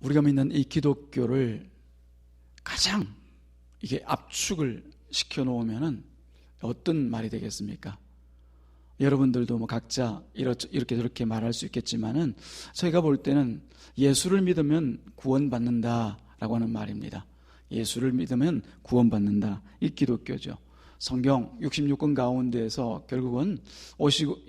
우리가 믿는 이 기독교를 가장 이게 압축을 시켜 놓으면은 어떤 말이 되겠습니까? 여러분들도 뭐 각자 이렇게 저렇게 말할 수 있겠지만은 저희가 볼 때는 예수를 믿으면 구원받는다라고 하는 말입니다. 예수를 믿으면 구원받는다. 이 기독교죠. 성경 66권 가운데에서 결국은 오시고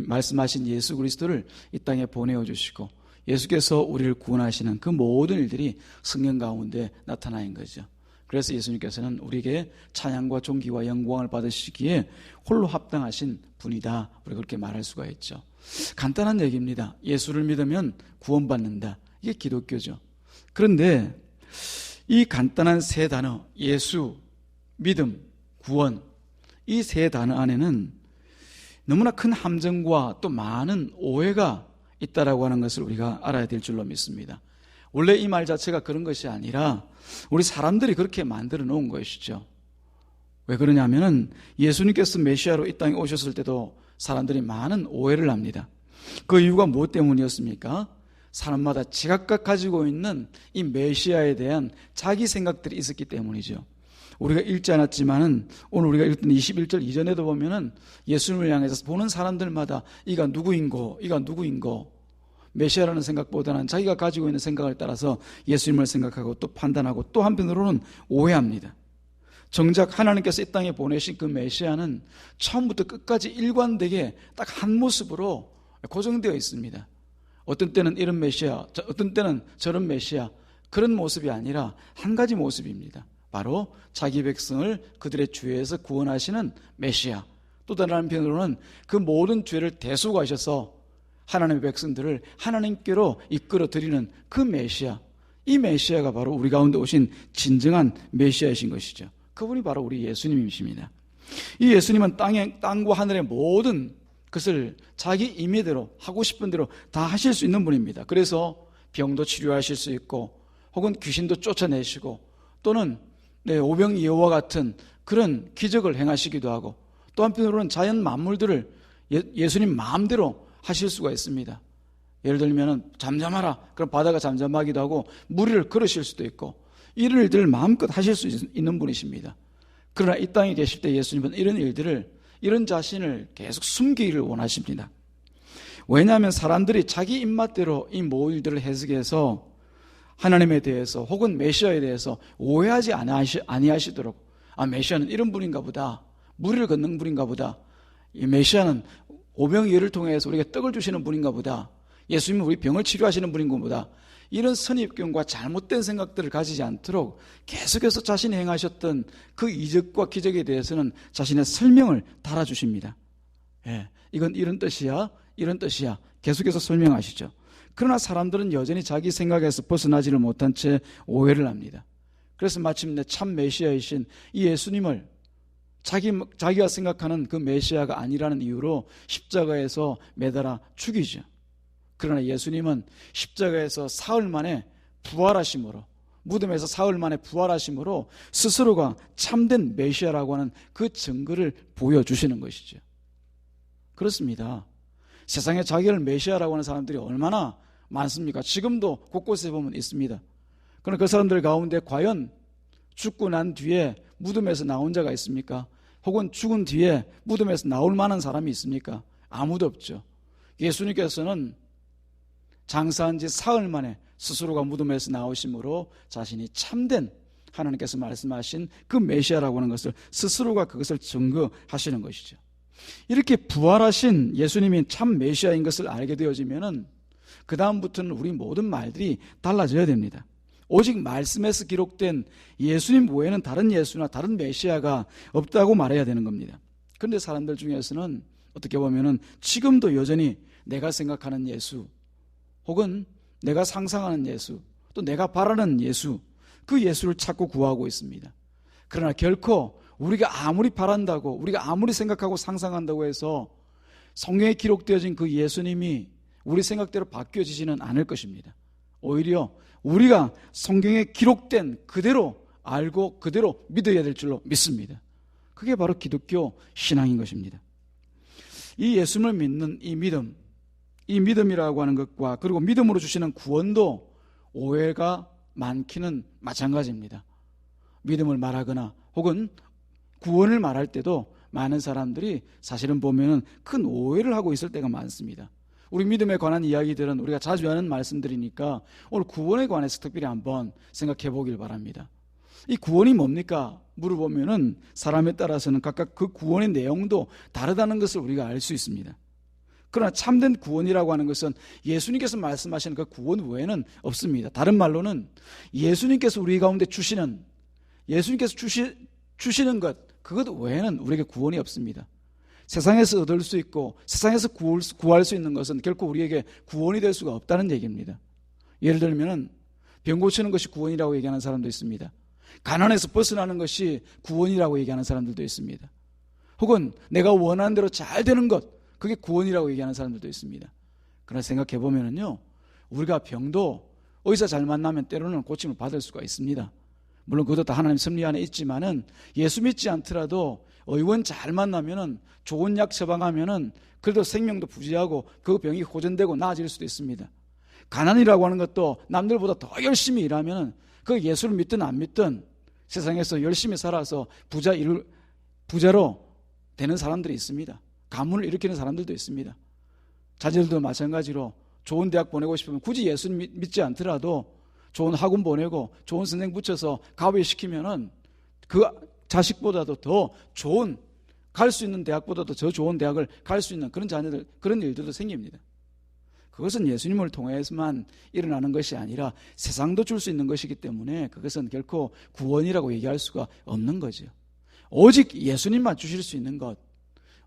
말씀하신 예수 그리스도를 이 땅에 보내어 주시고 예수께서 우리를 구원하시는 그 모든 일들이 성경 가운데 나타나 있는 거죠. 그래서 예수님께서는 우리에게 찬양과 존귀와 영광을 받으시기에 홀로 합당하신 분이다. 우리가 그렇게 말할 수가 있죠. 간단한 얘기입니다. 예수를 믿으면 구원받는다. 이게 기독교죠. 그런데 이 간단한 세 단어, 예수, 믿음, 구원, 이 세 단어 안에는 너무나 큰 함정과 또 많은 오해가 있다라고 하는 것을 우리가 알아야 될 줄로 믿습니다. 원래 이 말 자체가 그런 것이 아니라 우리 사람들이 그렇게 만들어 놓은 것이죠. 왜 그러냐면은 예수님께서 메시아로 이 땅에 오셨을 때도 사람들이 많은 오해를 합니다. 그 이유가 무엇 때문이었습니까? 사람마다 지각각 가지고 있는 이 메시아에 대한 자기 생각들이 있었기 때문이죠. 우리가 읽지 않았지만은 오늘 우리가 읽던 21절 이전에도 보면은 예수님을 향해서 보는 사람들마다 이가 누구인고 메시아라는 생각보다는 자기가 가지고 있는 생각을 따라서 예수님을 생각하고 또 판단하고 또 한편으로는 오해합니다. 정작 하나님께서 이 땅에 보내신 그 메시아는 처음부터 끝까지 일관되게 딱 한 모습으로 고정되어 있습니다. 어떤 때는 이런 메시아, 어떤 때는 저런 메시아, 그런 모습이 아니라 한 가지 모습입니다. 바로 자기 백성을 그들의 죄에서 구원하시는 메시아. 또 다른 한편으로는 그 모든 죄를 대속하셔서 하나님의 백성들을 하나님께로 이끌어 드리는 그 메시아. 이 메시아가 바로 우리 가운데 오신 진정한 메시아이신 것이죠. 그분이 바로 우리 예수님이십니다. 이 예수님은 땅과 하늘의 모든 것을 자기 임의대로 하고 싶은 대로 다 하실 수 있는 분입니다. 그래서 병도 치료하실 수 있고 혹은 귀신도 쫓아내시고 또는 오병이어와 같은 그런 기적을 행하시기도 하고 또 한편으로는 자연 만물들을 예수님 마음대로 하실 수가 있습니다. 예를 들면 잠잠하라. 그럼 바다가 잠잠하기도 하고 무리를 걸으실 수도 있고 이런 일들을 마음껏 하실 수 있는 분이십니다. 그러나 이 땅에 계실 때 예수님은 이런 자신을 계속 숨기기를 원하십니다. 왜냐하면 사람들이 자기 입맛대로 이 모든 일들을 해석해서 하나님에 대해서 혹은 메시아에 대해서 오해하지 아니하시도록 메시아는 이런 분인가 보다. 무리를 걷는 분인가 보다. 이 메시아는 오병이어를 통해서 우리에게 떡을 주시는 분인가 보다. 예수님은 우리 병을 치료하시는 분인가 보다. 이런 선입견과 잘못된 생각들을 가지지 않도록 계속해서 자신이 행하셨던 그 이적과 기적에 대해서는 자신의 설명을 달아주십니다. 이건 이런 뜻이야, 이런 뜻이야. 계속해서 설명하시죠. 그러나 사람들은 여전히 자기 생각에서 벗어나지를 못한 채 오해를 합니다. 그래서 마침내 참 메시아이신 이 예수님을 자기가 생각하는 그 메시아가 아니라는 이유로 십자가에서 매달아 죽이죠. 그러나 예수님은 십자가에서 사흘 만에 부활하심으로, 무덤에서 사흘 만에 부활하심으로 스스로가 참된 메시아라고 하는 그 증거를 보여주시는 것이죠. 그렇습니다. 세상에 자기를 메시아라고 하는 사람들이 얼마나 많습니까? 지금도 곳곳에 보면 있습니다. 그러나 그 사람들 가운데 과연 죽고 난 뒤에 무덤에서 나온 자가 있습니까? 혹은 죽은 뒤에 무덤에서 나올 만한 사람이 있습니까? 아무도 없죠. 예수님께서는 장사한 지 사흘 만에 스스로가 무덤에서 나오심으로 자신이 참된 하나님께서 말씀하신 그 메시아라고 하는 것을 스스로가 그것을 증거하시는 것이죠. 이렇게 부활하신 예수님이 참 메시아인 것을 알게 되어지면은 그 다음부터는 우리 모든 말들이 달라져야 됩니다. 오직 말씀에서 기록된 예수님 외에는 다른 예수나 다른 메시아가 없다고 말해야 되는 겁니다. 그런데 사람들 중에서는 어떻게 보면은 지금도 여전히 내가 생각하는 예수 혹은 내가 상상하는 예수 또 내가 바라는 예수 그 예수를 찾고 구하고 있습니다. 그러나 결코 우리가 아무리 바란다고 우리가 아무리 생각하고 상상한다고 해서 성경에 기록되어진 그 예수님이 우리 생각대로 바뀌어지지는 않을 것입니다. 오히려 우리가 성경에 기록된 그대로 알고 그대로 믿어야 될 줄로 믿습니다. 그게 바로 기독교 신앙인 것입니다. 이 예수님을 믿는 이 믿음이라고 하는 것과 그리고 믿음으로 주시는 구원도 오해가 많기는 마찬가지입니다. 믿음을 말하거나 혹은 구원을 말할 때도 많은 사람들이 사실은 보면은 큰 오해를 하고 있을 때가 많습니다. 우리 믿음에 관한 이야기들은 우리가 자주 하는 말씀들이니까 오늘 구원에 관해서 특별히 한번 생각해 보길 바랍니다. 이 구원이 뭡니까? 물어보면은 사람에 따라서는 각각 그 구원의 내용도 다르다는 것을 우리가 알 수 있습니다. 그러나 참된 구원이라고 하는 것은 예수님께서 말씀하시는 그 구원 외에는 없습니다. 다른 말로는 예수님께서 우리 가운데 주시는 것, 그것 외에는 우리에게 구원이 없습니다. 세상에서 얻을 수 있고 세상에서 구할 수 있는 것은 결코 우리에게 구원이 될 수가 없다는 얘기입니다. 예를 들면 병 고치는 것이 구원이라고 얘기하는 사람도 있습니다. 가난에서 벗어나는 것이 구원이라고 얘기하는 사람들도 있습니다. 혹은 내가 원하는 대로 잘 되는 것, 그게 구원이라고 얘기하는 사람들도 있습니다. 그러나 생각해 보면은요, 우리가 병도 의사 잘 만나면 때로는 고침을 받을 수가 있습니다. 물론 그것도 다 하나님 섭리 안에 있지만은 예수 믿지 않더라도 의원 잘 만나면은 좋은 약 처방하면은 그래도 생명도 부지하고 그 병이 호전되고 나아질 수도 있습니다. 가난이라고 하는 것도 남들보다 더 열심히 일하면은 그 예수를 믿든 안 믿든 세상에서 열심히 살아서 부자로 되는 사람들이 있습니다. 가문을 일으키는 사람들도 있습니다. 자녀들도 마찬가지로 좋은 대학 보내고 싶으면 굳이 예수 믿지 않더라도 좋은 학원 보내고 좋은 선생 붙여서 가외시키면은 그 자식보다도 더 좋은, 갈 수 있는 대학보다도 더 좋은 대학을 갈 수 있는 그런 자녀들, 그런 일들도 생깁니다. 그것은 예수님을 통해서만 일어나는 것이 아니라 세상도 줄 수 있는 것이기 때문에 그것은 결코 구원이라고 얘기할 수가 없는 거죠. 오직 예수님만 주실 수 있는 것,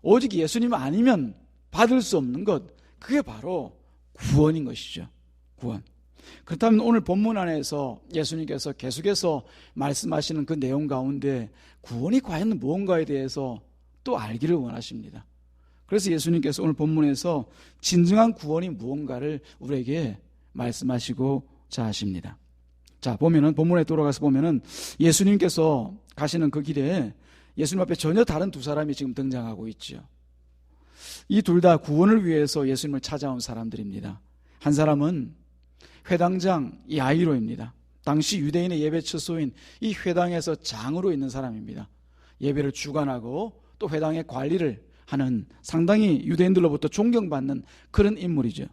오직 예수님 아니면 받을 수 없는 것, 그게 바로 구원인 것이죠. 구원. 그렇다면 오늘 본문 안에서 예수님께서 계속해서 말씀하시는 그 내용 가운데 구원이 과연 무언가에 대해서 또 알기를 원하십니다. 그래서 예수님께서 오늘 본문에서 진정한 구원이 무언가를 우리에게 말씀하시고자 하십니다. 자, 보면은 본문에 돌아가서 보면은 예수님께서 가시는 그 길에 예수님 앞에 전혀 다른 두 사람이 지금 등장하고 있죠. 이 둘 다 구원을 위해서 예수님을 찾아온 사람들입니다. 한 사람은 회당장 야이로입니다. 당시 유대인의 예배 처소인 이 회당에서 장으로 있는 사람입니다. 예배를 주관하고 또 회당의 관리를 하는 상당히 유대인들로부터 존경받는 그런 인물이죠.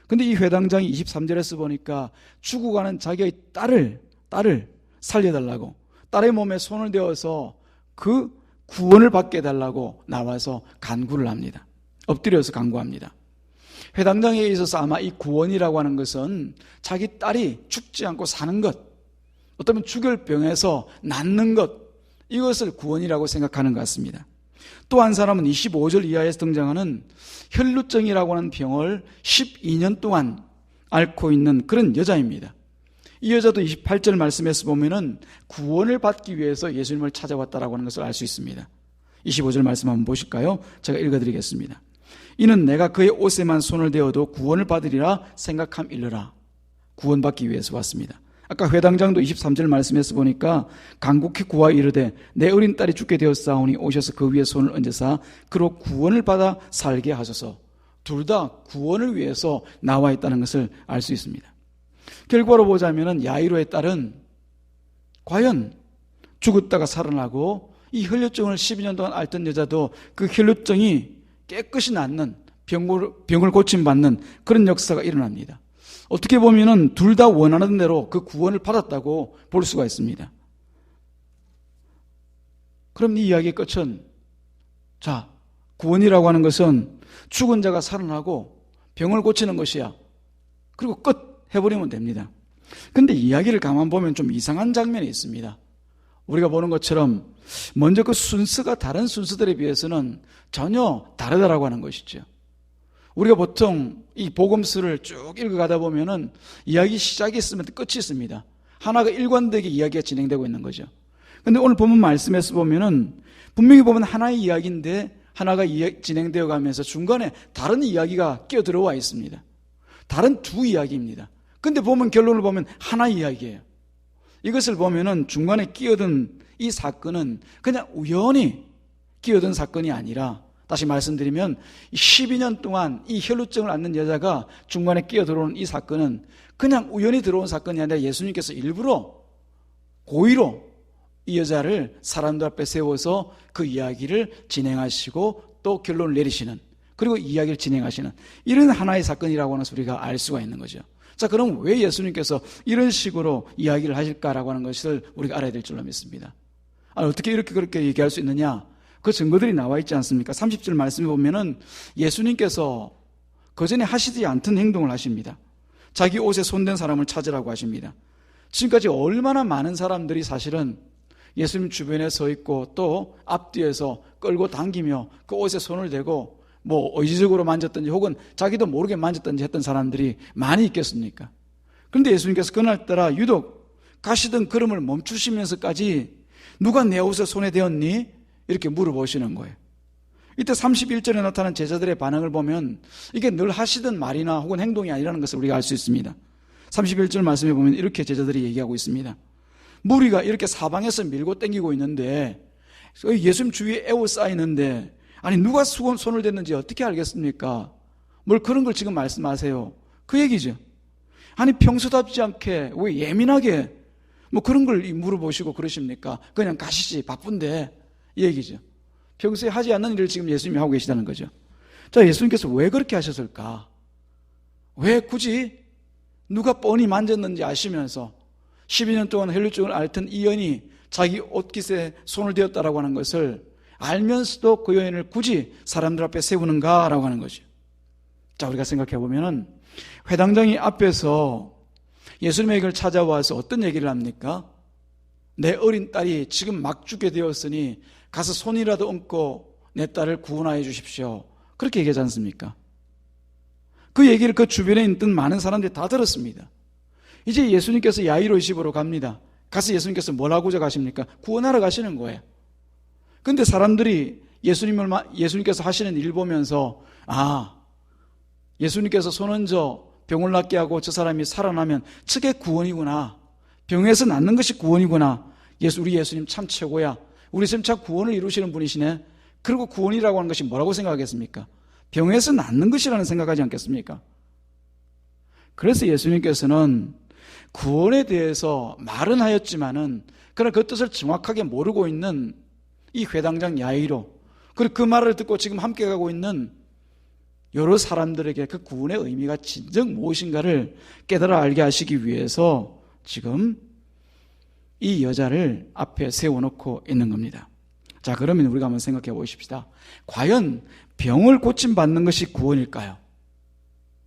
근데 이 회당장이 23절에서 보니까 죽어가는 자기의 딸을 살려달라고, 딸의 몸에 손을 대어서 그 구원을 받게 해달라고 나와서 간구를 합니다. 엎드려서 간구합니다. 회당장에 있어서 아마 이 구원이라고 하는 것은 자기 딸이 죽지 않고 사는 것, 어쩌면 죽을 병에서 낫는 것, 이것을 구원이라고 생각하는 것 같습니다. 또 한 사람은 25절 이하에서 등장하는 혈루증이라고 하는 병을 12년 동안 앓고 있는 그런 여자입니다. 이 여자도 28절 말씀에서 보면은 구원을 받기 위해서 예수님을 찾아왔다라고 하는 것을 알 수 있습니다. 25절 말씀 한번 보실까요? 제가 읽어드리겠습니다. 이는 내가 그의 옷에만 손을 대어도 구원을 받으리라 생각함일러라. 구원받기 위해서 왔습니다. 아까 회당장도 23절 말씀에서 보니까 간곡히 구하여 이르되 내 어린 딸이 죽게 되었사오니 오셔서 그 위에 손을 얹으사 그로 구원을 받아 살게 하소서. 둘 다 구원을 위해서 나와 있다는 것을 알 수 있습니다. 결과로 보자면 야이로의 딸은 과연 죽었다가 살아나고 이 혈루증을 12년 동안 앓던 여자도 그 혈루증이 깨끗이 낫는, 병을 고침받는 그런 역사가 일어납니다. 어떻게 보면은 둘 다 원하는 대로 그 구원을 받았다고 볼 수가 있습니다. 그럼 이 이야기의 끝은, 자, 구원이라고 하는 것은 죽은 자가 살아나고 병을 고치는 것이야. 그리고 끝 해버리면 됩니다. 근데 이야기를 가만 보면 좀 이상한 장면이 있습니다. 우리가 보는 것처럼 먼저 그 순서가 다른 순서들에 비해서는 전혀 다르다라고 하는 것이죠. 우리가 보통 이 복음서를 쭉 읽어가다 보면은 이야기 시작이 있으면 끝이 있습니다. 하나가 일관되게 이야기가 진행되고 있는 거죠. 근데 오늘 본문 말씀에서 보면은 분명히 보면 하나의 이야기인데 하나가 진행되어 가면서 중간에 다른 이야기가 끼어들어와 있습니다. 다른 두 이야기입니다. 근데 보면 결론을 보면 하나 이야기예요. 이것을 보면은 중간에 끼어든 이 사건은 그냥 우연히 끼어든 사건이 아니라, 다시 말씀드리면 12년 동안 이 혈루증을 앓는 여자가 중간에 끼어들어오는 이 사건은 그냥 우연히 들어온 사건이 아니라 예수님께서 일부러 고의로 이 여자를 사람들 앞에 세워서 그 이야기를 진행하시고 또 결론을 내리시는, 그리고 이야기를 진행하시는 이런 하나의 사건이라고 하는 소리가 알 수가 있는 거죠. 자, 그럼 왜 예수님께서 이런 식으로 이야기를 하실까라고 하는 것을 우리가 알아야 될 줄로 믿습니다. 어떻게 이렇게 그렇게 얘기할 수 있느냐? 그 증거들이 나와 있지 않습니까? 30절 말씀에 보면은 예수님께서 그전에 하시지 않던 행동을 하십니다. 자기 옷에 손댄 사람을 찾으라고 하십니다. 지금까지 얼마나 많은 사람들이 사실은 예수님 주변에 서 있고 또 앞뒤에서 끌고 당기며 그 옷에 손을 대고 뭐 의지적으로 만졌든지 혹은 자기도 모르게 만졌든지 했던 사람들이 많이 있겠습니까? 그런데 예수님께서 그날따라 유독 가시던 걸음을 멈추시면서까지 누가 내 옷에 손에 대었니? 이렇게 물어보시는 거예요. 이때 31절에 나타난 제자들의 반응을 보면 이게 늘 하시던 말이나 혹은 행동이 아니라는 것을 우리가 알 수 있습니다. 31절 말씀에 보면 이렇게 제자들이 얘기하고 있습니다. 무리가 이렇게 사방에서 밀고 땡기고 있는데 예수님 주위에 에워싸이는데 아니 누가 손을 댔는지 어떻게 알겠습니까? 뭘 그런 걸 지금 말씀하세요? 그 얘기죠. 아니 평소답지 않게 왜 예민하게 뭐 그런 걸 물어보시고 그러십니까? 그냥 가시지 바쁜데 이 얘기죠. 평소에 하지 않는 일을 지금 예수님이 하고 계시다는 거죠. 자, 예수님께서 왜 그렇게 하셨을까? 왜 굳이 누가 뻔히 만졌는지 아시면서 12년 동안 혈루증을 앓던 이 여인이 자기 옷깃에 손을 대었다라고 하는 것을 알면서도 그 여인을 굳이 사람들 앞에 세우는가라고 하는 거죠. 자, 우리가 생각해 보면은 회당장이 앞에서 예수님에게 찾아와서 어떤 얘기를 합니까? 내 어린 딸이 지금 막 죽게 되었으니 가서 손이라도 얹고 내 딸을 구원하여 주십시오. 그렇게 얘기하지 않습니까? 그 얘기를 그 주변에 있던 많은 사람들이 다 들었습니다. 이제 예수님께서 야이로 집으로 갑니다. 가서 예수님께서 뭘 하고자 가십니까? 구원하러 가시는 거예요. 그런데 사람들이 예수님께서 하시는 일 보면서 예수님께서 손 얹어 병을 낫게 하고 저 사람이 살아나면 저게 구원이구나. 병에서 낫는 것이 구원이구나. 우리 예수님 참 최고야. 우리 예수님 참 구원을 이루시는 분이시네. 그리고 구원이라고 하는 것이 뭐라고 생각하겠습니까? 병에서 낫는 것이라는 생각하지 않겠습니까? 그래서 예수님께서는 구원에 대해서 말은 하였지만은 그러나 그 뜻을 정확하게 모르고 있는 이 회당장 야이로, 그리고 그 말을 듣고 지금 함께 가고 있는 여러 사람들에게 그 구원의 의미가 진정 무엇인가를 깨달아 알게 하시기 위해서 지금 이 여자를 앞에 세워놓고 있는 겁니다. 자, 그러면 우리가 한번 생각해 보십시다. 과연 병을 고침받는 것이 구원일까요?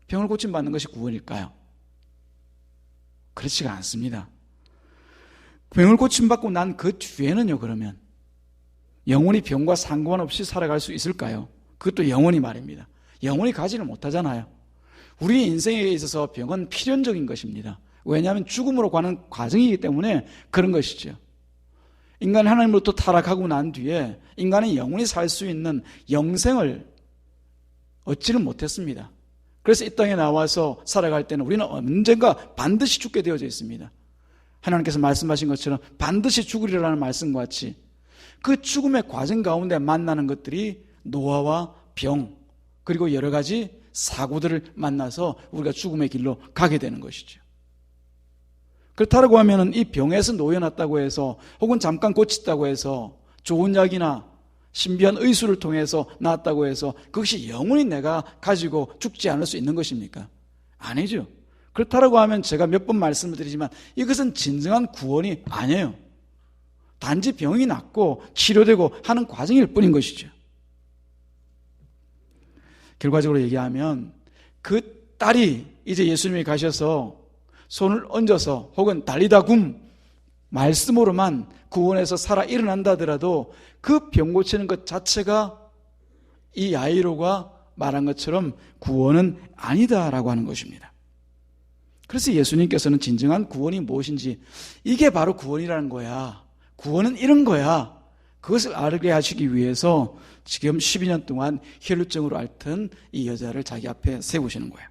병을 고침받는 것이 구원일까요? 그렇지가 않습니다. 병을 고침받고 난 그 뒤에는요, 그러면 영원히 병과 상관없이 살아갈 수 있을까요? 그것도 영원히 말입니다. 영원히 가지를 못하잖아요. 우리 인생에 있어서 병은 필연적인 것입니다. 왜냐하면 죽음으로 가는 과정이기 때문에 그런 것이죠. 인간이 하나님으로부터 타락하고 난 뒤에 인간이 영원히 살 수 있는 영생을 얻지를 못했습니다. 그래서 이 땅에 나와서 살아갈 때는 우리는 언젠가 반드시 죽게 되어져 있습니다. 하나님께서 말씀하신 것처럼 반드시 죽으리라는 말씀과 같이 그 죽음의 과정 가운데 만나는 것들이 노화와 병, 그리고 여러 가지 사고들을 만나서 우리가 죽음의 길로 가게 되는 것이죠. 그렇다고 하면 이 병에서 놓여놨다고 해서 혹은 잠깐 고쳤다고 해서 좋은 약이나 신비한 의술을 통해서 나았다고 해서 그것이 영원히 내가 가지고 죽지 않을 수 있는 것입니까? 아니죠. 그렇다고 하면 제가 몇 번 말씀을 드리지만 이것은 진정한 구원이 아니에요. 단지 병이 낫고 치료되고 하는 과정일 뿐인 것이죠. 결과적으로 얘기하면 그 딸이 이제 예수님이 가셔서 손을 얹어서 혹은 달리다 굼 말씀으로만 구원해서 살아 일어난다 하더라도 그 병 고치는 것 자체가 이 야이로가 말한 것처럼 구원은 아니다라고 하는 것입니다. 그래서 예수님께서는 진정한 구원이 무엇인지 이게 바로 구원이라는 거야. 구원은 이런 거야. 그것을 알게 하시기 위해서 지금 12년 동안 혈루증으로 앓던 이 여자를 자기 앞에 세우시는 거예요.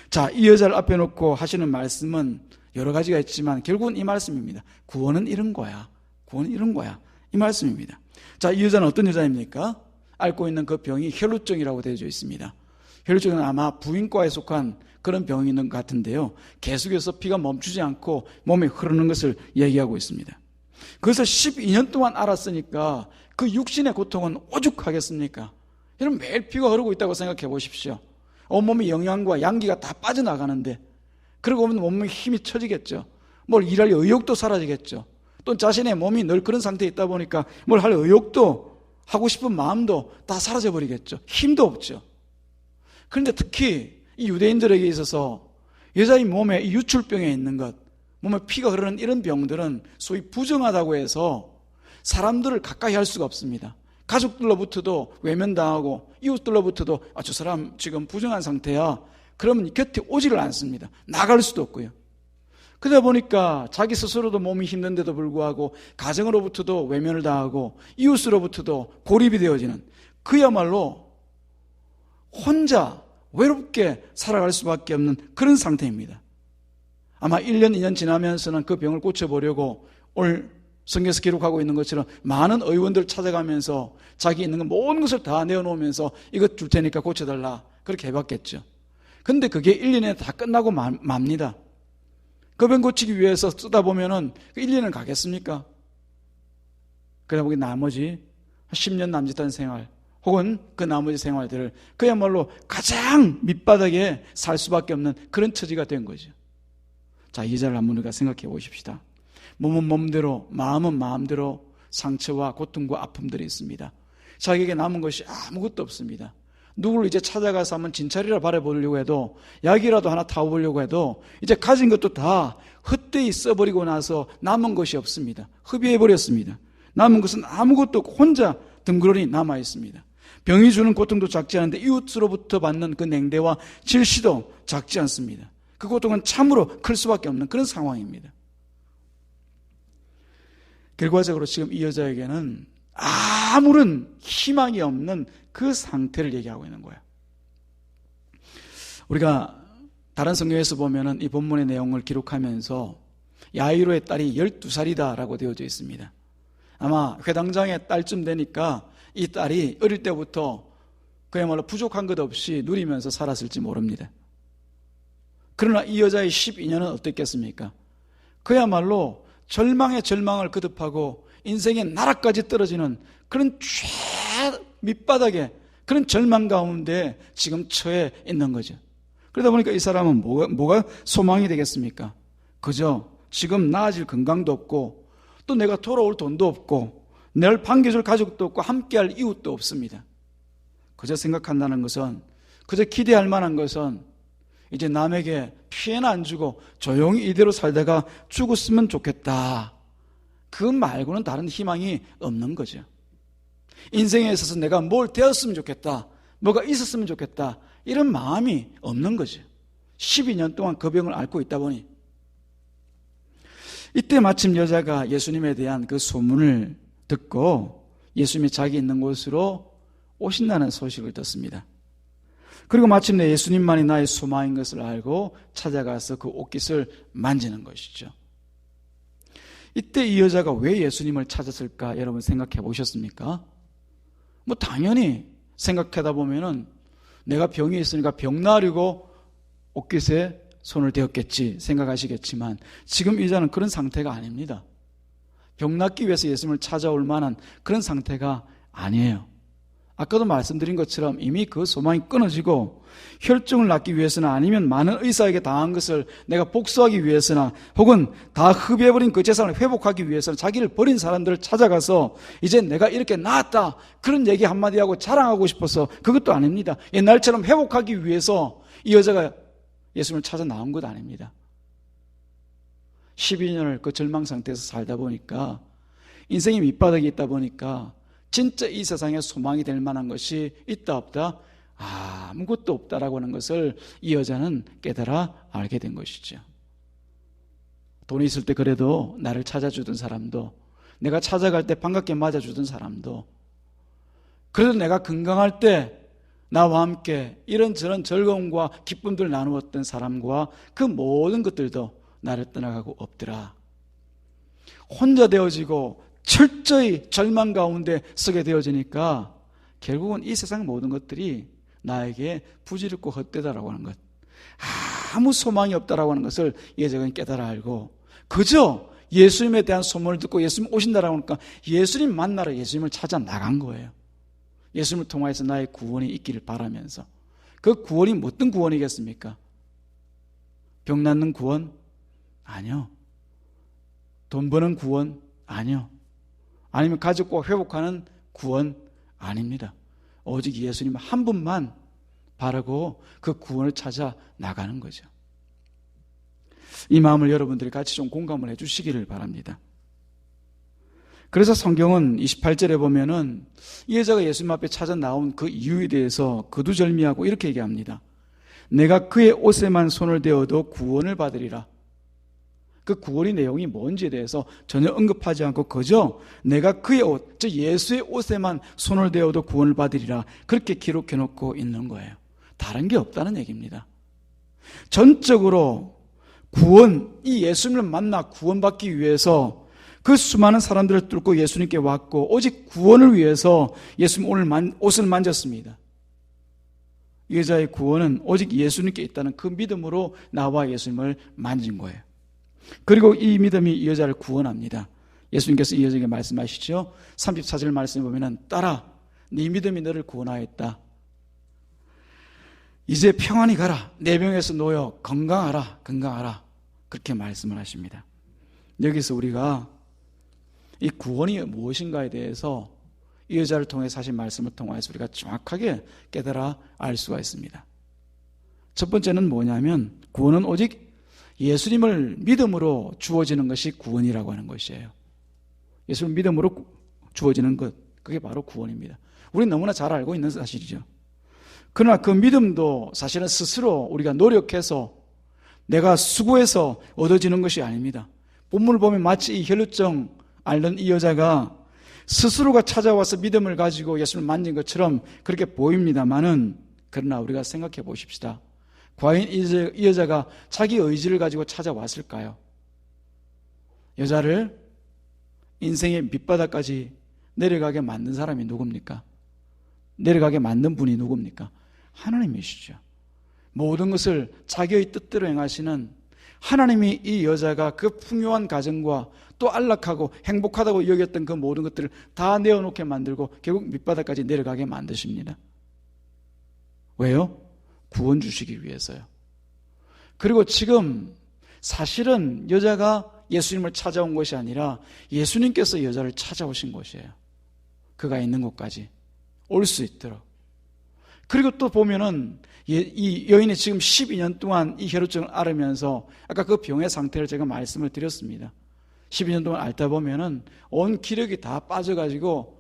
자, 이 여자를 앞에 놓고 하시는 말씀은 여러 가지가 있지만 결국은 이 말씀입니다. 구원은 이런 거야. 구원은 이런 거야. 이 말씀입니다. 자, 이 여자는 어떤 여자입니까? 앓고 있는 그 병이 혈루증이라고 되어져 있습니다. 혈류증은 아마 부인과에 속한 그런 병이 있는 것 같은데요. 계속해서 피가 멈추지 않고 몸에 흐르는 것을 얘기하고 있습니다. 그것을 12년 동안 알았으니까 그 육신의 고통은 오죽하겠습니까? 여러분, 매일 피가 흐르고 있다고 생각해 보십시오. 온몸의 영양과 양기가 다 빠져나가는데, 그러고 보면 몸에 힘이 처지겠죠. 뭘 일할 의욕도 사라지겠죠. 또 자신의 몸이 늘 그런 상태에 있다 보니까 뭘 할 의욕도, 하고 싶은 마음도 다 사라져버리겠죠. 힘도 없죠. 그런데 특히 이 유대인들에게 있어서 여자의 몸에 이 유출병에 있는 것, 몸에 피가 흐르는 이런 병들은 소위 부정하다고 해서 사람들을 가까이 할 수가 없습니다. 가족들로부터도 외면당하고 이웃들로부터도 저 사람 지금 부정한 상태야, 그러면 곁에 오지를 않습니다. 나갈 수도 없고요. 그러다 보니까 자기 스스로도 몸이 힘든데도 불구하고 가정으로부터도 외면을 당하고 이웃으로부터도 고립이 되어지는, 그야말로 혼자 외롭게 살아갈 수밖에 없는 그런 상태입니다. 아마 1년, 2년 지나면서는 그 병을 고쳐보려고 오늘 성경에서 기록하고 있는 것처럼 많은 의원들을 찾아가면서 자기 있는 것 모든 것을 다 내어놓으면서 이것 줄 테니까 고쳐달라, 그렇게 해봤겠죠. 근데 그게 1, 2년에 다 끝나고 맙니다. 그 병 고치기 위해서 쓰다 보면은 1, 2년 가겠습니까? 그러다 보니 나머지 10년 남짓한 생활 혹은 그 나머지 생활들을 그야말로 가장 밑바닥에 살 수밖에 없는 그런 처지가 된 거죠. 자, 이 자를 한번 우리가 생각해 보십시다. 몸은 몸대로, 마음은 마음대로 상처와 고통과 아픔들이 있습니다. 자기에게 남은 것이 아무것도 없습니다. 누구를 이제 찾아가서 한번 진찰이라 바라보려고 해도, 약이라도 하나 타보려고 해도 이제 가진 것도 다 헛되이 써버리고 나서 남은 것이 없습니다. 흡입해버렸습니다. 남은 것은 아무것도 없고 혼자 덩그러니 남아있습니다. 병이 주는 고통도 작지 않은데 이웃으로부터 받는 그 냉대와 질시도 작지 않습니다. 그 고통은 참으로 클 수밖에 없는 그런 상황입니다. 결과적으로 지금 이 여자에게는 아무런 희망이 없는 그 상태를 얘기하고 있는 거예요. 우리가 다른 성경에서 보면은 이 본문의 내용을 기록하면서 야이로의 딸이 12살이다라고 되어져 있습니다. 아마 회당장의 딸쯤 되니까 이 딸이 어릴 때부터 그야말로 부족한 것 없이 누리면서 살았을지 모릅니다. 그러나 이 여자의 12년은 어땠겠습니까? 그야말로 절망의 절망을 거듭하고 인생의 나락까지 떨어지는 그런 밑바닥에, 그런 절망 가운데 지금 처해 있는 거죠. 그러다 보니까 이 사람은 뭐가 소망이 되겠습니까? 그저 지금 나아질 건강도 없고 또 내가 돌아올 돈도 없고 날 반겨줄 가족도 없고 함께할 이웃도 없습니다. 그저 생각한다는 것은, 그저 기대할 만한 것은 이제 남에게 피해는 안 주고 조용히 이대로 살다가 죽었으면 좋겠다, 그 말고는 다른 희망이 없는 거죠. 인생에 있어서 내가 뭘 되었으면 좋겠다, 뭐가 있었으면 좋겠다, 이런 마음이 없는 거죠. 12년 동안 그 병을 앓고 있다 보니 이때 마침 여자가 예수님에 대한 그 소문을 듣고 예수님이 자기 있는 곳으로 오신다는 소식을 듣습니다. 그리고 마침내 예수님만이 나의 소망인 것을 알고 찾아가서 그 옷깃을 만지는 것이죠. 이때 이 여자가 왜 예수님을 찾았을까 여러분 생각해 보셨습니까? 뭐 당연히 생각하다 보면은 내가 병이 있으니까 병 나으려고 옷깃에 손을 대었겠지 생각하시겠지만, 지금 이 여자는 그런 상태가 아닙니다. 병 낫기 위해서 예수님을 찾아올 만한 그런 상태가 아니에요. 아까도 말씀드린 것처럼 이미 그 소망이 끊어지고 혈증을 낫기 위해서나 아니면 많은 의사에게 당한 것을 내가 복수하기 위해서나 혹은 다 흡입해버린 그 재산을 회복하기 위해서는 자기를 버린 사람들을 찾아가서 이제 내가 이렇게 나았다 그런 얘기 한마디 하고 자랑하고 싶어서 그것도 아닙니다. 옛날처럼 회복하기 위해서 이 여자가 예수님을 찾아 나온 것 아닙니다. 12년을 그 절망 상태에서 살다 보니까, 인생이 밑바닥에 있다 보니까 진짜 이 세상에 소망이 될 만한 것이 있다 없다? 아무것도 없다라고 하는 것을 이 여자는 깨달아 알게 된 것이죠. 돈이 있을 때 그래도 나를 찾아주던 사람도, 내가 찾아갈 때 반갑게 맞아주던 사람도, 그래도 내가 건강할 때 나와 함께 이런저런 즐거움과 기쁨들을 나누었던 사람과 그 모든 것들도 나를 떠나가고 없더라. 혼자 되어지고 철저히 절망 가운데 서게 되어지니까 결국은 이 세상 모든 것들이 나에게 부질없고 헛되다라고 하는 것, 아무 소망이 없다라고 하는 것을 이 여자가 깨달아 알고 그저 예수님에 대한 소문을 듣고 예수님 오신다라고 하니까 예수님 만나러 예수님을 찾아 나간 거예요. 예수님을 통하여서 나의 구원이 있기를 바라면서. 그 구원이 어떤 구원이겠습니까? 병 낫는 구원? 아니요. 돈 버는 구원? 아니요. 아니면 가족과 회복하는 구원? 아닙니다. 오직 예수님 한 분만 바라고 그 구원을 찾아 나가는 거죠. 이 마음을 여러분들이 같이 좀 공감을 해 주시기를 바랍니다. 그래서 성경은 28절에 보면은 이 여자가 예수님 앞에 찾아 나온 그 이유에 대해서 거두절미하고 이렇게 얘기합니다. 내가 그의 옷에만 손을 대어도 구원을 받으리라. 그 구원의 내용이 뭔지에 대해서 전혀 언급하지 않고 그저 내가 그의 옷, 즉 예수의 옷에만 손을 대어도 구원을 받으리라, 그렇게 기록해 놓고 있는 거예요. 다른 게 없다는 얘기입니다. 전적으로 구원, 이 예수님을 만나 구원받기 위해서 그 수많은 사람들을 뚫고 예수님께 왔고 오직 구원을 위해서 예수님 오늘 옷을 만졌습니다. 이 여자의 구원은 오직 예수님께 있다는 그 믿음으로 나와 예수님을 만진 거예요. 그리고 이 믿음이 이 여자를 구원합니다. 예수님께서 이 여자에게 말씀하시죠. 34절 말씀에 보면 따라 네 믿음이 너를 구원하였다. 이제 평안히 가라. 내 병에서 놓여 건강하라. 그렇게 말씀을 하십니다. 여기서 우리가 이 구원이 무엇인가에 대해서 이 여자를 통해서 하신 말씀을 통해서 우리가 정확하게 깨달아 알 수가 있습니다. 첫 번째는 뭐냐면 구원은 오직 예수님을 믿음으로 주어지는 것이 구원이라고 하는 것이에요. 예수를 믿음으로 주어지는 것, 그게 바로 구원입니다. 우리는 너무나 잘 알고 있는 사실이죠. 그러나 그 믿음도 사실은 스스로 우리가 노력해서 내가 수고해서 얻어지는 것이 아닙니다. 본문을 보면 마치 이 혈루증 앓는 이 여자가 스스로가 찾아와서 믿음을 가지고 예수를 만진 것처럼 그렇게 보입니다만은, 그러나 우리가 생각해 보십시다. 과연 이 여자가 자기 의지를 가지고 찾아왔을까요? 여자를 인생의 밑바닥까지 내려가게 만든 사람이 누굽니까? 내려가게 만든 분이 누굽니까? 하나님이시죠. 모든 것을 자기의 뜻대로 행하시는 하나님이 이 여자가 그 풍요한 가정과 또 안락하고 행복하다고 여겼던 그 모든 것들을 다 내어놓게 만들고 결국 밑바닥까지 내려가게 만드십니다. 왜요? 구원 주시기 위해서요. 그리고 지금 사실은 여자가 예수님을 찾아온 것이 아니라 예수님께서 여자를 찾아오신 것이에요. 그가 있는 곳까지 올 수 있도록. 그리고 또 보면은 이 여인이 지금 12년 동안 이 혈루증을 앓으면서 아까 그 병의 상태를 제가 말씀을 드렸습니다. 12년 동안 앓다 보면은 온 기력이 다 빠져가지고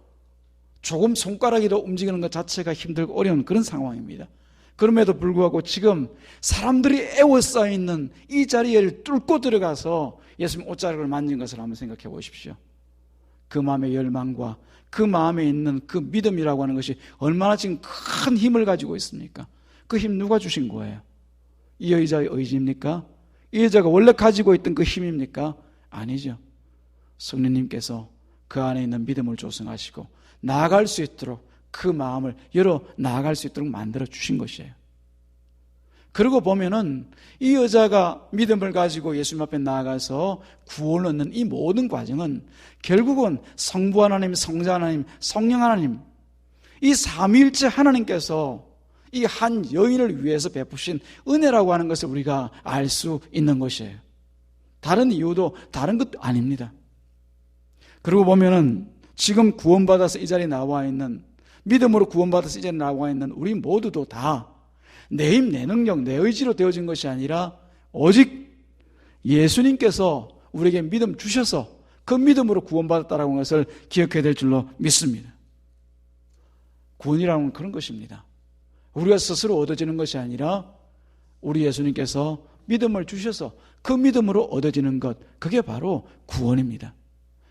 조금 손가락이라도 움직이는 것 자체가 힘들고 어려운 그런 상황입니다. 그럼에도 불구하고 지금 사람들이 에워싸여 있는 이 자리를 뚫고 들어가서 예수님 옷자락을 만진 것을 한번 생각해 보십시오. 그 마음의 열망과 그 마음에 있는 그 믿음이라고 하는 것이 얼마나 지금 큰 힘을 가지고 있습니까? 그 힘 누가 주신 거예요? 이 여자의 의지입니까? 이 여자가 원래 가지고 있던 그 힘입니까? 아니죠. 성령님께서 그 안에 있는 믿음을 조성하시고 나아갈 수 있도록 그 마음을 열어 나아갈 수 있도록 만들어 주신 것이에요. 그리고 보면은 이 여자가 믿음을 가지고 예수님 앞에 나아가서 구원을 얻는 이 모든 과정은 결국은 성부 하나님, 성자 하나님, 성령 하나님, 이 삼위일체 하나님께서 이 한 여인을 위해서 베푸신 은혜라고 하는 것을 우리가 알 수 있는 것이에요. 다른 이유도 다른 것 아닙니다. 그리고 보면은 지금 구원받아서 이 자리에 나와 있는, 믿음으로 구원받아서 이 자리에 나와 있는 우리 모두도 다 내 힘, 내 능력, 내 의지로 되어진 것이 아니라 오직 예수님께서 우리에게 믿음 주셔서 그 믿음으로 구원받았다는 것을 기억해야 될 줄로 믿습니다. 구원이라는 건 그런 것입니다. 우리가 스스로 얻어지는 것이 아니라 우리 예수님께서 믿음을 주셔서 그 믿음으로 얻어지는 것, 그게 바로 구원입니다.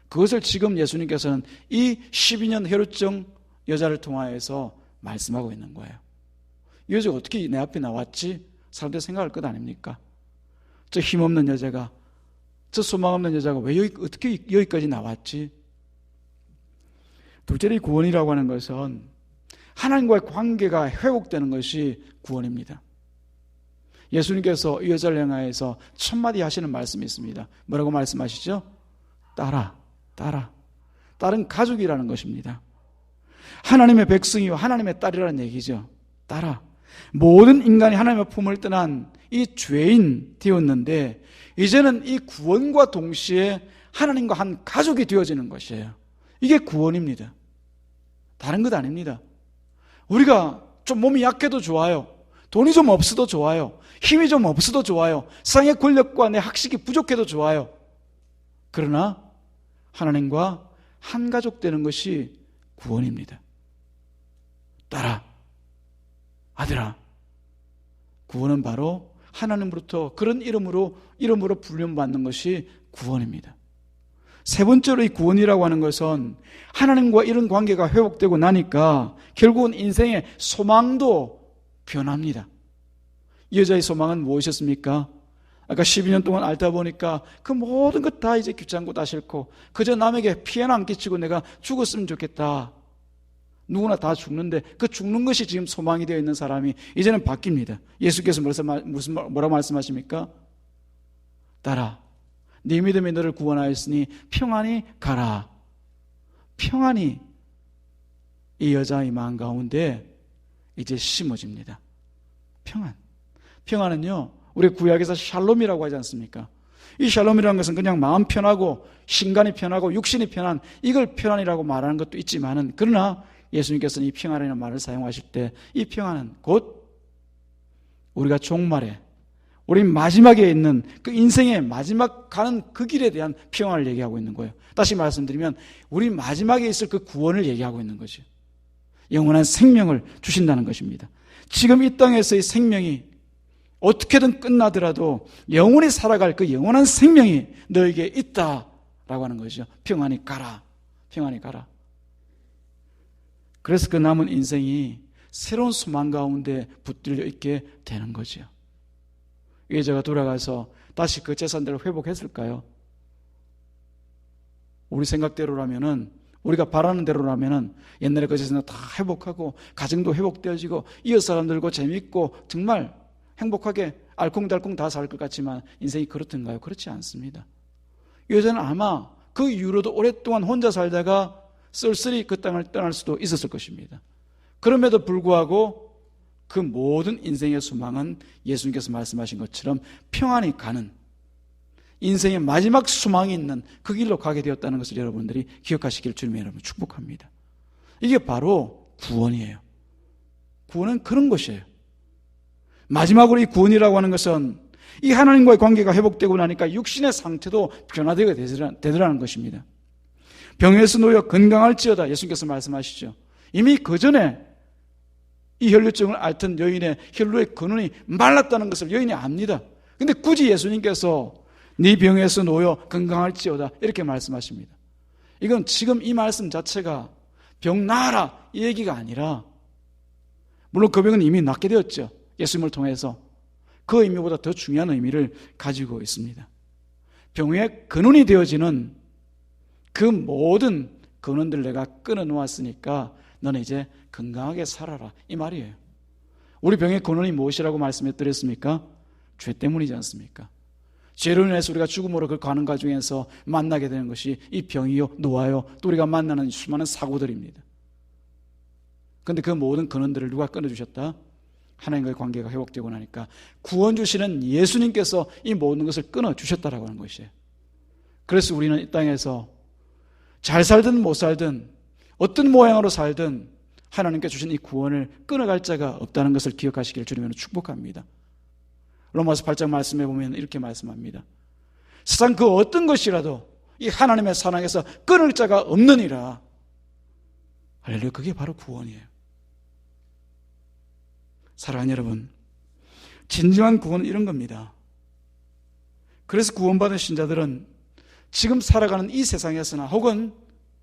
그것을 지금 예수님께서는 이 12년 혈루증 여자를 통하여서 말씀하고 있는 거예요. 이 여자가 어떻게 내 앞에 나왔지? 사람들이 생각할 것 아닙니까? 저 힘없는 여자가, 저 소망 없는 여자가 왜 어떻게 여기까지 나왔지? 둘째로 이 구원이라고 하는 것은 하나님과의 관계가 회복되는 것이 구원입니다. 예수님께서 이 여자를 향하여서 첫마디 하시는 말씀이 있습니다. 뭐라고 말씀하시죠? 따라. 딸은 가족이라는 것입니다. 하나님의 백성이요 하나님의 딸이라는 얘기죠. 따라. 모든 인간이 하나님의 품을 떠난 이 죄인 되었는데 이제는 이 구원과 동시에 하나님과 한 가족이 되어지는 것이에요. 이게 구원입니다. 다른 것 아닙니다. 우리가 좀 몸이 약해도 좋아요. 돈이 좀 없어도 좋아요. 힘이 좀 없어도 좋아요. 세상의 권력과 내 학식이 부족해도 좋아요. 그러나 하나님과 한 가족 되는 것이 구원입니다. 딸아, 아들아, 구원은 바로 하나님으로부터 그런 이름으로 불림받는 것이 구원입니다. 세 번째로 이 구원이라고 하는 것은 하나님과 이런 관계가 회복되고 나니까 결국은 인생의 소망도 변합니다. 이 여자의 소망은 무엇이었습니까? 아까 12년 동안 앓다 보니까 그 모든 것 다 이제 귀찮고 다 싫고 그저 남에게 피해나 안 끼치고 내가 죽었으면 좋겠다. 누구나 다 죽는데 그 죽는 것이 지금 소망이 되어 있는 사람이 이제는 바뀝니다. 예수께서 뭐라고 말씀하십니까? 딸아, 네 믿음이 너를 구원하였으니 평안히 가라. 평안이 이 여자의 마음 가운데 이제 심어집니다. 평안은요, 우리 구약에서 샬롬이라고 하지 않습니까? 이 샬롬이라는 것은 그냥 마음 편하고 신간이 편하고 육신이 편한 이걸 평안이라고 말하는 것도 있지만은 그러나 예수님께서는 이 평안이라는 말을 사용하실 때 이 평안은 곧 우리가 종말에 우리 마지막에 있는 그 인생의 마지막 가는 그 길에 대한 평안을 얘기하고 있는 거예요. 다시 말씀드리면 우리 마지막에 있을 그 구원을 얘기하고 있는 거죠. 영원한 생명을 주신다는 것입니다. 지금 이 땅에서의 생명이 어떻게든 끝나더라도 영원히 살아갈 그 영원한 생명이 너에게 있다라고 하는 거죠. 평안히 가라. 평안히 가라. 그래서 그 남은 인생이 새로운 소망 가운데 붙들려 있게 되는 거죠. 이 여자가 돌아가서 다시 그 재산들을 회복했을까요? 우리 생각대로라면은, 우리가 바라는 대로라면은 옛날에 그 재산을 다 회복하고 가정도 회복되어지고 이웃 사람들과 재밌고 정말 행복하게 알콩달콩 다 살 것 같지만 인생이 그렇던가요? 그렇지 않습니다. 이 여자는 아마 그 이후로도 오랫동안 혼자 살다가 쓸쓸히 그 땅을 떠날 수도 있었을 것입니다. 그럼에도 불구하고 그 모든 인생의 소망은 예수님께서 말씀하신 것처럼 평안히 가는 인생의 마지막 소망이 있는 그 길로 가게 되었다는 것을 여러분들이 기억하시길 주님의 여러분 축복합니다. 이게 바로 구원이에요. 구원은 그런 것이에요. 마지막으로 이 구원이라고 하는 것은 이 하나님과의 관계가 회복되고 나니까 육신의 상태도 변화되게 되더라는 것입니다. 병에서 놓여 건강할지어다 예수님께서 말씀하시죠. 이미 그 전에 이 혈루증을 앓던 여인의 혈루의 근원이 말랐다는 것을 여인이 압니다. 근데 굳이 예수님께서 네 병에서 놓여 건강할지어다 이렇게 말씀하십니다. 이건 지금 이 말씀 자체가 병 나아라 이 얘기가 아니라 물론 그 병은 이미 낫게 되었죠. 예수님을 통해서 그 의미보다 더 중요한 의미를 가지고 있습니다. 병의 근원이 되어지는 그 모든 근원들을 내가 끊어놓았으니까 너는 이제 건강하게 살아라 이 말이에요. 우리 병의 근원이 무엇이라고 말씀해드렸습니까? 죄 때문이지 않습니까? 죄로 인해서 우리가 죽음으로 그 가는 과정에서 만나게 되는 것이 이 병이요 노화요 또 우리가 만나는 수많은 사고들입니다. 그런데 그 모든 근원들을 누가 끊어주셨다? 하나님과의 관계가 회복되고 나니까 구원 주시는 예수님께서 이 모든 것을 끊어주셨다라고 하는 것이에요. 그래서 우리는 이 땅에서 잘 살든 못 살든 어떤 모양으로 살든 하나님께 주신 이 구원을 끊어갈 자가 없다는 것을 기억하시기를 주님으로 축복합니다. 로마서 8장 말씀해 보면 이렇게 말씀합니다. 세상 그 어떤 것이라도 이 하나님의 사랑에서 끊을 자가 없느니라. 할렐루야, 그게 바로 구원이에요. 사랑하는 여러분, 진정한 구원은 이런 겁니다. 그래서 구원받은 신자들은 지금 살아가는 이 세상에서나 혹은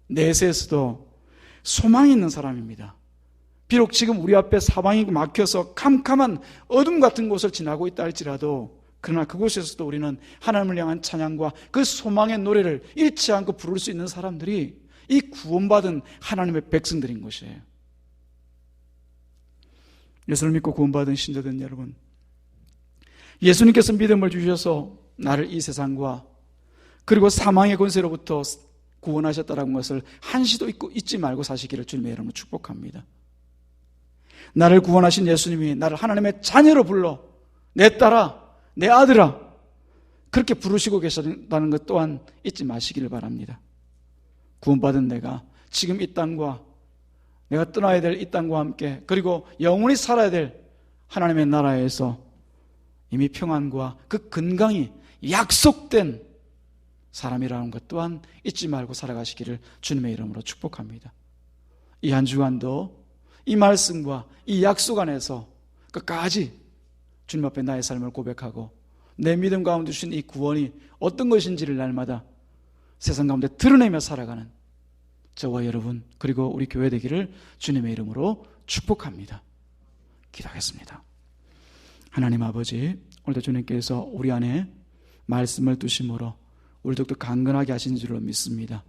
내세에서도 소망이 있는 사람입니다. 비록 지금 우리 앞에 사방이 막혀서 캄캄한 어둠 같은 곳을 지나고 있다 할지라도 그러나 그곳에서도 우리는 하나님을 향한 찬양과 그 소망의 노래를 잃지 않고 부를 수 있는 사람들이 이 구원받은 하나님의 백성들인 것이에요. 예수를 믿고 구원받은 신자된 여러분, 예수님께서 믿음을 주셔서 나를 이 세상과 그리고 사망의 권세로부터 구원하셨다는 것을 한시도 잊지 말고 사시기를 주님의 이름으로 축복합니다. 나를 구원하신 예수님이 나를 하나님의 자녀로 불러 내 딸아, 내 아들아 그렇게 부르시고 계신다는 것 또한 잊지 마시기를 바랍니다. 구원받은 내가 지금 이 땅과 내가 떠나야 될 이 땅과 함께 그리고 영원히 살아야 될 하나님의 나라에서 이미 평안과 그 건강이 약속된 사람이라는 것 또한 잊지 말고 살아가시기를 주님의 이름으로 축복합니다. 이 한 주간도 이 말씀과 이 약속 안에서 끝까지 주님 앞에 나의 삶을 고백하고 내 믿음 가운데 주신 이 구원이 어떤 것인지를 날마다 세상 가운데 드러내며 살아가는 저와 여러분 그리고 우리 교회 되기를 주님의 이름으로 축복합니다. 기도하겠습니다. 하나님 아버지, 오늘도 주님께서 우리 안에 말씀을 두심으로 우리 더욱더 강건하게 하신 줄로 믿습니다.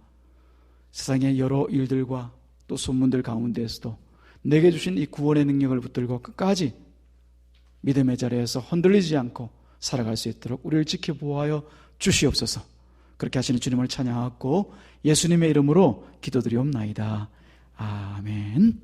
세상의 여러 일들과 또 소문들 가운데에서도 내게 주신 이 구원의 능력을 붙들고 끝까지 믿음의 자리에서 흔들리지 않고 살아갈 수 있도록 우리를 지켜보아여 주시옵소서. 그렇게 하시는 주님을 찬양하고 예수님의 이름으로 기도드리옵나이다. 아멘.